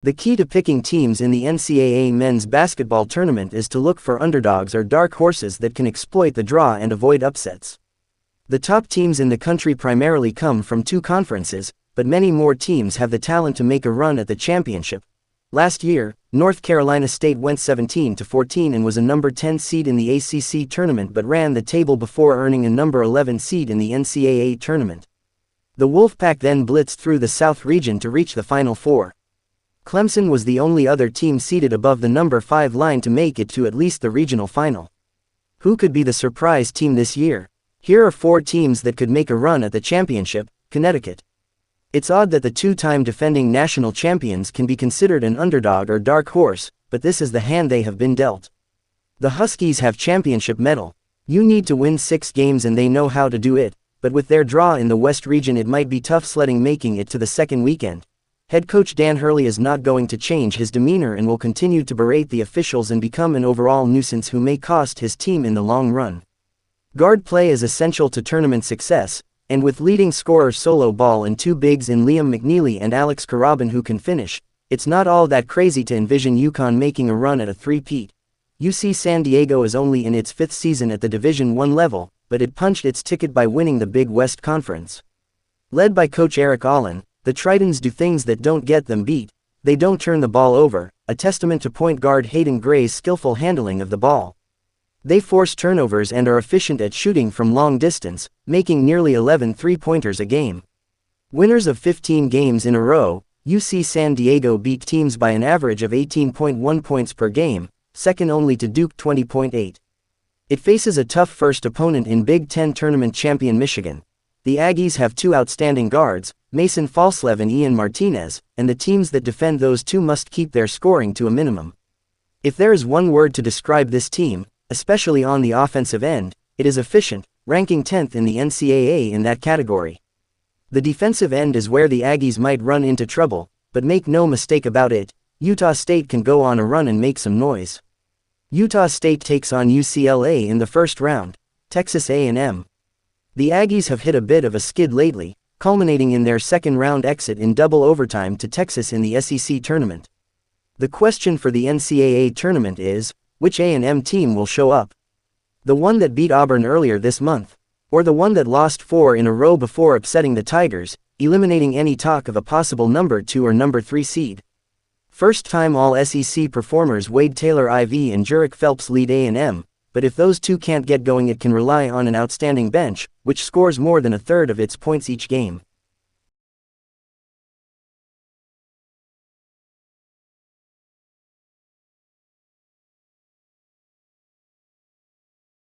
The key to picking teams in the NCAA men's basketball tournament is to look for underdogs or dark horses that can exploit the draw and avoid upsets. The top teams in the country primarily come from two conferences, but many more teams have the talent to make a run at the championship. Last year, North Carolina State went 17-14 and was a number 10 seed in the ACC tournament but ran the table before earning a number 11 seed in the NCAA tournament. The Wolfpack then blitzed through the South region to reach the Final Four. Clemson was the only other team seeded above the number 5 line to make it to at least the regional final. Who could be the surprise team this year? Here are 4 teams that could make a run at the championship. Connecticut. It's odd that the two-time defending national champions can be considered an underdog or dark horse, but this is the hand they have been dealt. The Huskies have championship mettle. You need to win 6 games and they know how to do it, but with their draw in the West region it might be tough sledding making it to the second weekend. Head coach Dan Hurley is not going to change his demeanor and will continue to berate the officials and become an overall nuisance who may cost his team in the long run. Guard play is essential to tournament success, and with leading scorer Solo Ball and 2 bigs in Liam McNeely and Alex Karabin who can finish, it's not all that crazy to envision UConn making a run at a three-peat. UC San Diego is only in its 5th season at the Division I level, but it punched its ticket by winning the Big West Conference. Led by coach Eric Allen, the Tritons do things that don't get them beat. They don't turn the ball over, a testament to point guard Hayden Gray's skillful handling of the ball. They force turnovers and are efficient at shooting from long distance, making nearly 11 three-pointers a game. Winners of 15 games in a row, UC San Diego beat teams by an average of 18.1 points per game, second only to Duke 20.8. It faces a tough first opponent in Big Ten tournament champion Michigan. The Aggies have 2 outstanding guards, Mason Falslev and Ian Martinez, and the teams that defend those 2 must keep their scoring to a minimum. If there is one word to describe this team, especially on the offensive end, it is efficient, ranking 10th in the NCAA in that category. The defensive end is where the Aggies might run into trouble, but make no mistake about it, Utah State can go on a run and make some noise. Utah State takes on UCLA in the first round, Texas A&M. The Aggies have hit a bit of a skid lately, culminating in their second-round exit in double overtime to Texas in the SEC tournament. The question for the NCAA tournament is, which A&M team will show up? The one that beat Auburn earlier this month, or the one that lost 4 in a row before upsetting the Tigers, eliminating any talk of a possible number 2 or number 3 seed? First-time All-SEC performers Wade Taylor-IV and Jurek Phelps lead A&M, but if those 2 can't get going it can rely on an outstanding bench, which scores more than a third of its points each game.